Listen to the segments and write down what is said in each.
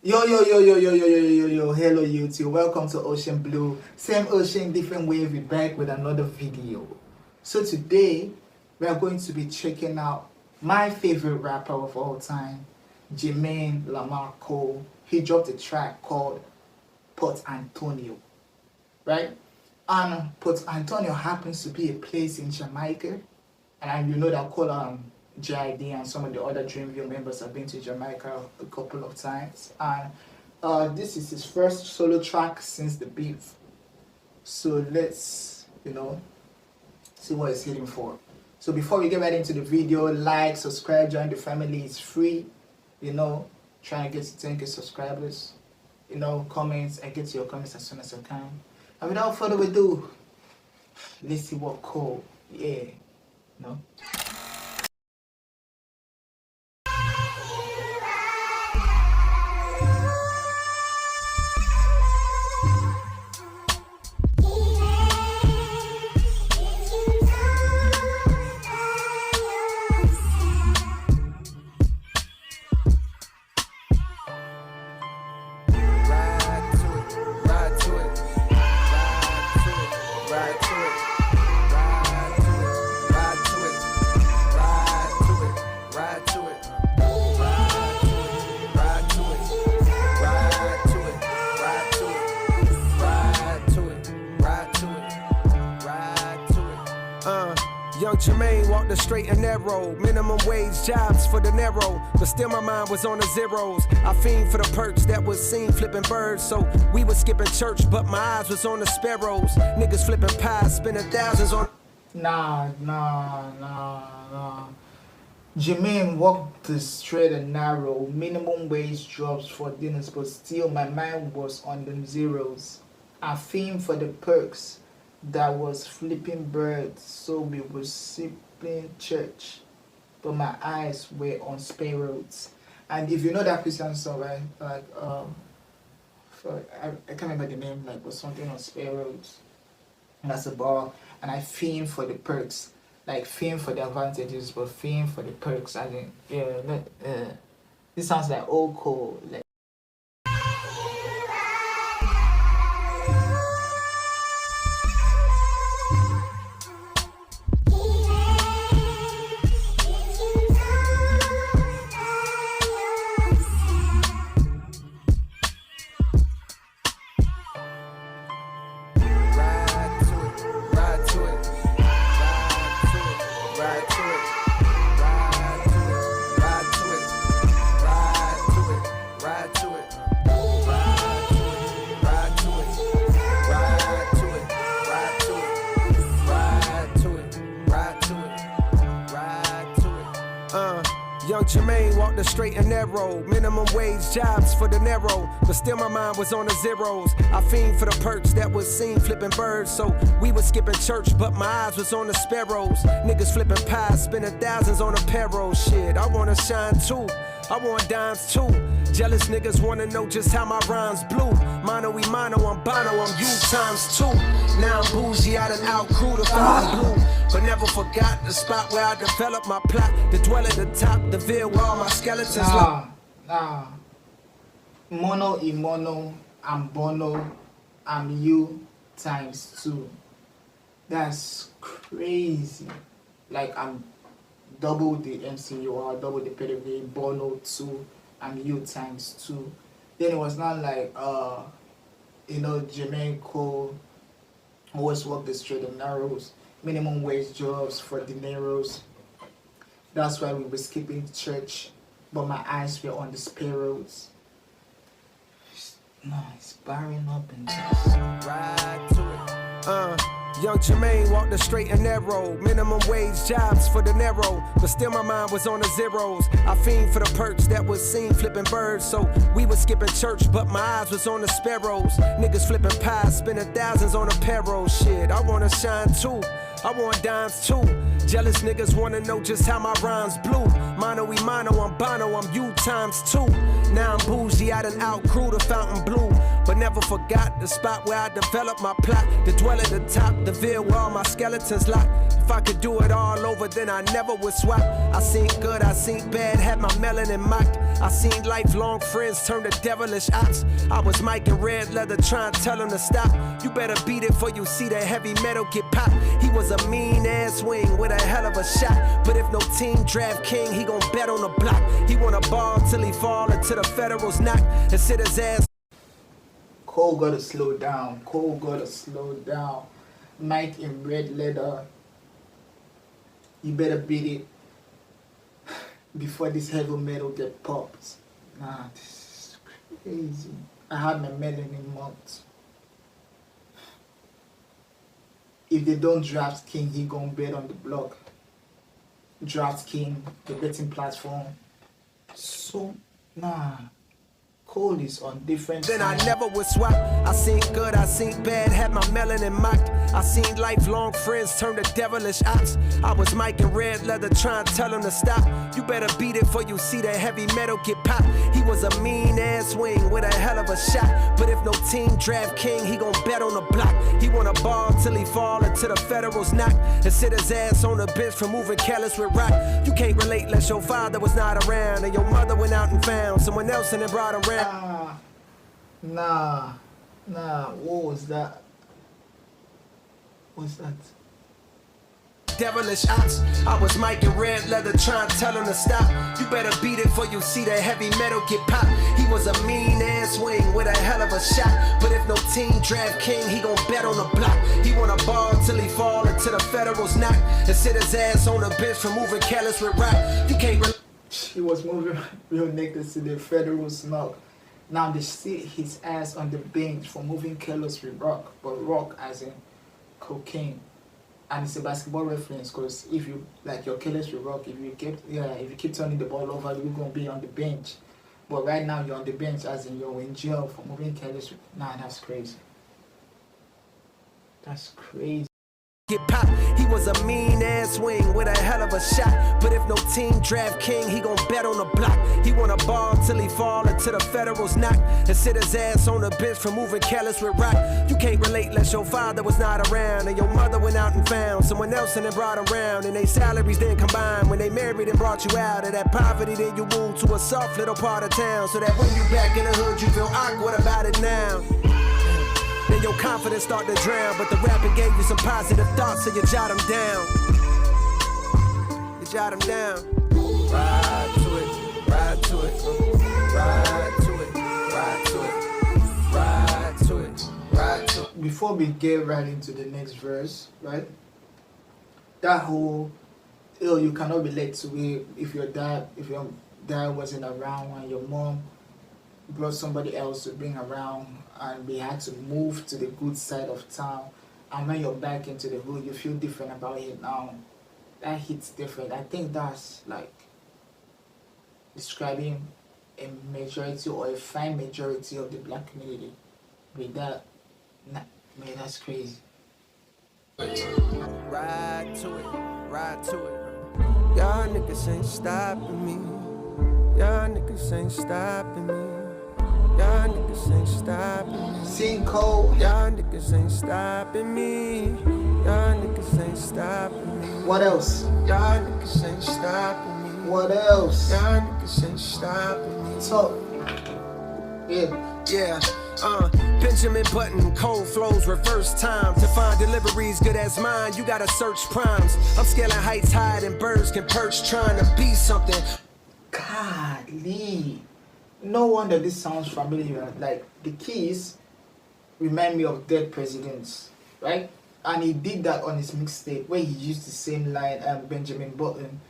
Hello YouTube, welcome to Ocean Blue. Same ocean, different wave. We're back with another video. So today we are going to be checking out my favorite rapper of all time, J.cole. He dropped a track called Port Antonio, right? And Port Antonio happens to be a place in Jamaica, and you know that Cole JID and some of the other Dreamville members have been to Jamaica a couple of times, and this is his first solo track since the beef. So let's see what he's hitting for. So before we get right into the video, like, subscribe, join the family. It's free. Trying to get to 10K subscribers. Comments. I get to your comments as soon as I can. And without further ado, let's see what Cole. Young Jermaine walked the straight and narrow, minimum wage jobs for the narrow, but still my mind was on the zeros. I fiend for the perks that was seen flipping birds, so we was skipping church, but my eyes was on the sparrows. Niggas flipping pies, spending thousands on. Nah. Jermaine walked the straight and narrow, minimum wage jobs for dinners, but still my mind was on the zeros. I fiend for the perks that was flipping birds, so we were sipping church, but my eyes were on sparrows. And if you know that Christian song, right? Like I can't remember the name, like was something on sparrows. And that's a bar. And I fiend for the perks, like fiend for the advantages, but fiend for the perks. I think this sounds like old Cole. Like, Young Jermaine walked the straight and narrow, minimum wage jobs for the narrow, but still my mind was on the zeros. I fiend for the perks that was seen flipping birds, so we was skipping church, but my eyes was on the sparrows. Niggas flipping pies, spending thousands on apparel. Shit, I wanna shine too, I want dimes too. Jealous niggas wanna know just how my rhymes blew. Mono e mono, I'm Bono, I'm you times two. Now I'm bougie, I done outgrew the fire blue, but never forgot the spot where I developed my plot. To dwell at the top, the veil where all my skeletons Nah. Mono e mono, I'm Bono, I'm you times two. That's crazy. Like I'm double the MCU or double the pedigree, Bono 2, and you times 2. Then it was not like J.cole always worked the straight and narrows, minimum wage jobs for dineros. That's why we were skipping church, but my eyes were on the sparrows. It's barring up and just ride to it. Young Jermaine walked the straight and narrow, minimum wage jobs for the narrow, but still my mind was on the zeros. I fiend for the perks that was seen flipping birds, so we was skipping church, but my eyes was on the sparrows. Niggas flipping pies, spending thousands on apparel. Shit, I wanna shine too, I want dimes too. Jealous niggas wanna know just how my rhymes blew. Mono e mono, I'm Bono, I'm you times two. Now I'm bougie, I done outgrew the fountain blue, but never forgot the spot where I developed my plot. To dwell at the top, the veil where all my skeletons locked. If I could do it all over, then I never would swap. I seen good, I seen bad, had my melanin mocked. I seen lifelong friends turn to devilish ops. I was Mike in red leather trying to tell him to stop. You better beat it before you see that heavy metal get popped. He was a mean ass wing with a hell of a shot. But if no team draft king, he gon' bet on the block. He wanna ball till he fall until the Federals knock and sit his ass. Cole gotta slow down. Cole gotta slow down. Mike in red leather. You better beat it before this heavy metal get popped. Nah, this is crazy. I had my melon in months. If they don't draft King, he gon' bet on the block. Draft King, the betting platform. So, nah. Cole is on different Then side. I never would swap. I seen good, I seen bad, had my melanin mocked. I seen lifelong friends turn to devilish ops. I was Mike in red leather trying to tell him to stop. You better beat it before you see that heavy metal get popped. He was a mean ass wing with a hell of a shot. But if no team draft king, he gon' bet on the block. He wanna ball till he fall until the Federals knock and sit his ass on the bench for moving careless with rock. You can't relate unless your father was not around and your mother went out and found someone else and then brought him around. Nah, what was that? What's that? Devilish ops. I was Mike in red leather trying to tell him to stop. You better beat it before you see that heavy metal get popped. He was a mean ass wing with a hell of a shot. But if no team draft king, he gon' bet on the block. He wanna ball till he fall until the Federals knock and sit his ass on the bench for moving careless with rock. You can't. He was moving real naked to the Federals knock. Now they sit his ass on the bench for moving careless with rock, but rock as in cocaine. And it's a basketball reference because if you like you're careless with rock, if you keep turning the ball over, you're gonna be on the bench. But right now you're on the bench as in you're in jail for moving careless with. Nah, that's crazy. That's crazy. Get popped. He was a mean ass wing with a hell of a shot. But if no team draft king, he gon' bet on the block. He wanna ball till he fall until the Federals knock and sit his ass on the bench for moving careless with rock. You can't relate unless your father was not around and your mother went out and found someone else and then brought around and they salaries then combined. When they married and brought you out of that poverty, then you moved to a soft little part of town so that when you back in the hood, you feel awkward about it now. Then your confidence start to drown, but the rapper gave you some positive thoughts, so you jot them down. You jot them down. Ride to it, ride to it, ride to it, ride to it, ride to it, ride to it. Before we get right into the next verse, right? That whole, you cannot relate to it if your dad wasn't around and your mom brought somebody else to bring around and we had to move to the good side of town, and when you're back into the hood you feel different about it now. That hits different. I think that's like describing a majority or a fine majority of the black community with that. Man, that's crazy. Ride to it, ride to it. Y'all niggas ain't stopping me. Y'all niggas ain't stopping me. Y'all niggas ain't stopping me. J.cole. Y'all niggas ain't stopping me. Y'all niggas ain't stopping me. What else? Y'all niggas ain't stopping me. What else? Y'all niggas ain't stopping me. So, Yeah, Benjamin Button, cold flows, reverse time. To find deliveries good as mine, you gotta search primes. I'm scaling heights higher than birds can perch, trying to be something. Golly. No wonder this sounds familiar. Like, the keys remind me of dead presidents, right? And he did that on his mixtape where he used the same line, Benjamin Button.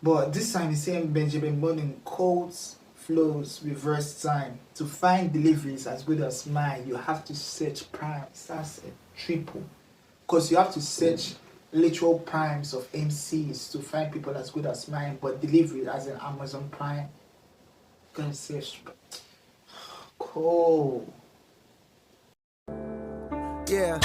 But this time he's saying Benjamin Button quotes, flows, reverse time. To find deliveries as good as mine, you have to search primes. That's a triple. Because you have to search literal primes of MCs to find people as good as mine, but delivery as an Amazon Prime. Gonna search. Cool. Yeah,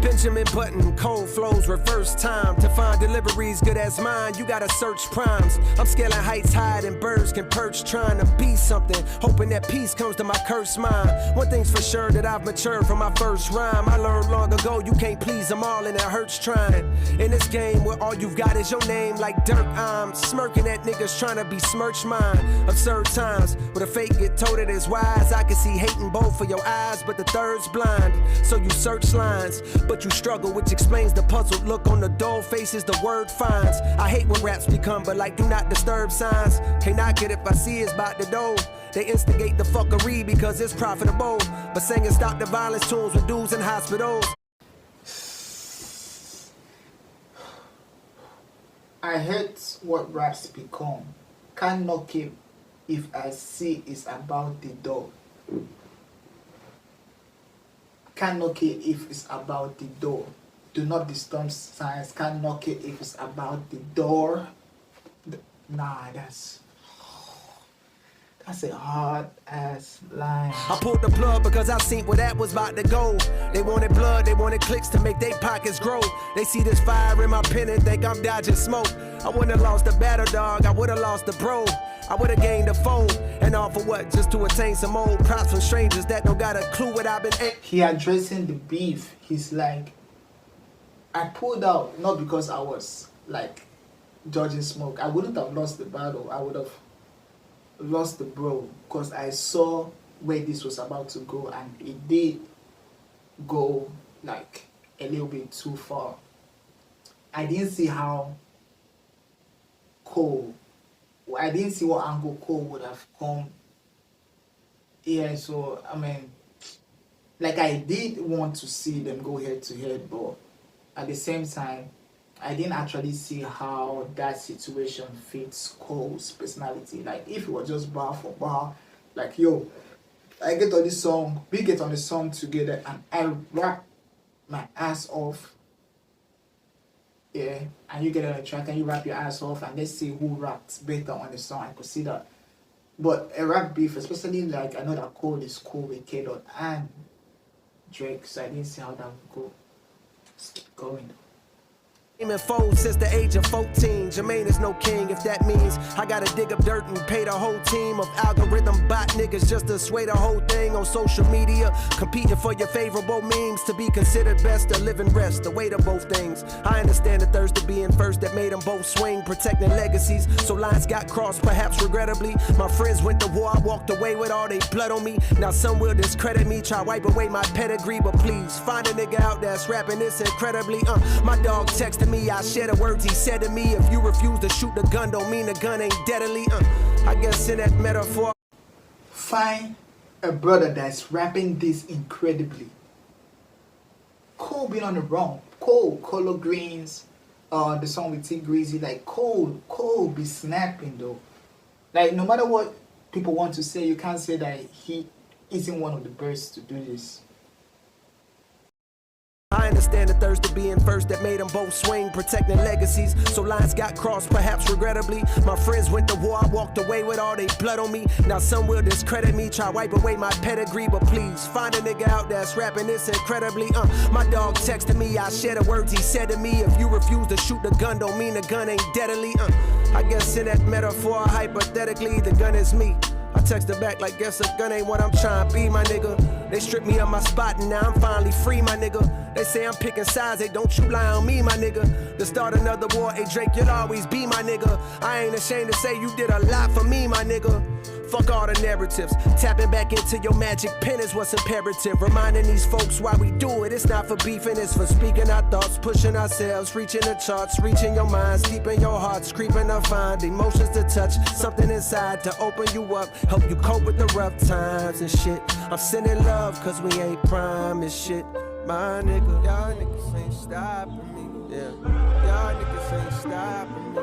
Benjamin Button, cold flows, reverse time. To find deliveries good as mine, you gotta search primes. I'm scaling heights higher than birds can perch, trying to be something, hoping that peace comes to my cursed mind. One thing's for sure, that I've matured from my first rhyme. I learned long ago, you can't please them all and it hurts trying. In this game where all you've got is your name like dirt, I'm smirking at niggas trying to besmirch mine. Absurd times, where the fake get told it is wise. I can see hate in both of your eyes, but the third's blind. So you search lines, but you struggle, which explains the puzzled look on the dull faces the word finds. I hate when raps become but like do not disturb signs. Can't knock it if I see it's about to do. They instigate the fuckery because it's profitable, but singing stop the violence tunes with dudes in hospitals. I hate what raps become. Can't knock it if I see it's about the door. Can't knock it if it's about the door. Do not disturb science. Can't knock it if it's about the door. Nah, that's a hard ass line. I pulled the plug because I seen where that was about to go. They wanted blood, they wanted clicks to make their pockets grow. They see this fire in my pen and think I'm dodging smoke. I wouldn't have lost the battle dog, I would have lost the bro. I would have gained a foe, and all for what? Just to attain some old props from strangers that don't got a clue what I've been. He addressing the beef. He's like, I pulled out not because I was like dodging smoke. I wouldn't have lost the battle. I would have lost the bro because I saw where this was about to go, and it did go like a little bit too far. I didn't see how Cole. I didn't see what angle Cole would have come here. So I mean, like I did want to see them go head to head, but at the same time, I didn't actually see how that situation fits Cole's personality. Like if it was just bar for bar, like yo, I get on this song, we get on the song together, and I rap my ass off. Yeah, and you get on the track and you rap your ass off, and let's see who raps better on the song. I could see that. But a rap beef, especially like I know that Cole is cool with K-Dot and Drake, so I didn't see how that would go. Let's keep going. Aiming foes since the age of 14. Jermaine is no king if that means I gotta dig up dirt and pay the whole team of algorithm bot niggas just to sway the whole thing on social media. Competing for your favorable memes to be considered best or live and rest. The weight of both things. I understand the thirst of being first that made them both swing, protecting legacies. So lines got crossed, perhaps regrettably. My friends went to war, I walked away with all they blood on me. Now some will discredit me, try wipe away my pedigree, but please find a nigga out that's rapping this incredibly. My dog texted me, I share the words he said to me. If you refuse to shoot the gun, don't mean the gun ain't deadly. I guess in that metaphor. Find a brother that's rapping this incredibly. Cole been on the wrong. Cole, Color Greens, the song with T Greasy, like Cole be snapping though. Like no matter what people want to say, you can't say that he isn't one of the best to do this. I understand the thirst of being first that made them both swing, protecting legacies. So lines got crossed, perhaps regrettably. My friends went to war, I walked away with all they blood on me. Now some will discredit me, try wipe away my pedigree, but please find a nigga out that's rapping this incredibly. My dog texted me, I share the words he said to me. If you refuse to shoot the gun, don't mean the gun ain't deadly. I guess in that metaphor, hypothetically, the gun is me. I texted back like, guess a gun ain't what I'm trying to be, my nigga. They stripped me of my spot and now I'm finally free, my nigga. They say I'm picking sides, they don't you lie on me, my nigga. To start another war, hey Drake, you'll always be my nigga. I ain't ashamed to say you did a lot for me, my nigga. Fuck all the narratives. Tapping back into your magic pen is what's imperative. Reminding these folks why we do it. It's not for beefing, it's for speaking our thoughts, pushing ourselves, reaching the charts, reaching your minds, deep in your hearts, creeping to find emotions to touch, something inside to open you up, help you cope with the rough times and shit. I'm sending love cause we ain't prime and shit. My nigga, y'all niggas ain't stopping me. Yeah, y'all niggas ain't stopping me.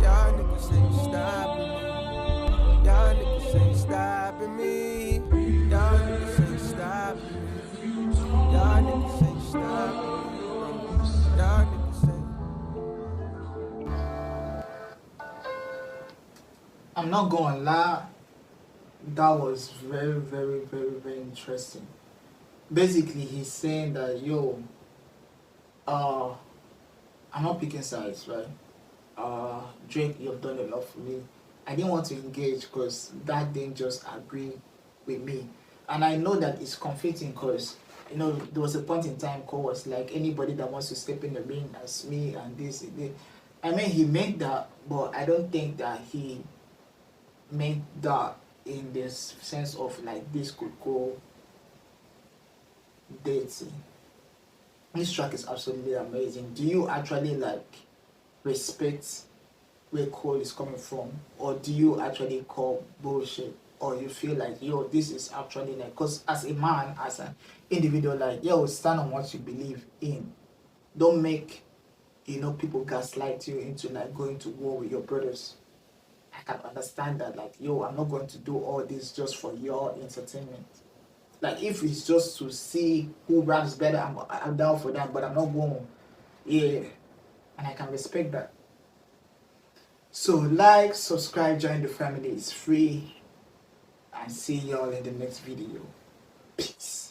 Y'all niggas ain't stopping me. Y'all niggas ain't stopping me. Y'all niggas ain't stopping me. Y'all niggas ain't stopping me. Y'all niggas ain't. I'm not gonna lie, that was very, very, very, very interesting. basically he's saying that yo, uh, I'm not picking sides, right? Drake, you've done a lot for me. I didn't want to engage because that didn't just agree with me, and I know that it's conflicting because there was a point in time Cole was like anybody that wants to step in the ring as me and this and this. I mean he made that, but I don't think that he made that in this sense of like this could go dating. This track is absolutely amazing. Do you actually like respect where Cole is coming from, or do you actually call bullshit, or you feel like yo this is actually like, because as a man, as an individual, like yo stand on what you believe in. Don't make people gaslight you into like going to war with your brothers. I can understand that, like yo I'm not going to do all this just for your entertainment. Like if it's just to see who raps better, I'm down for that, but I'm not going. Yeah, and I can respect that. So like, subscribe, join the family. It's free, and see y'all in the next video. Peace.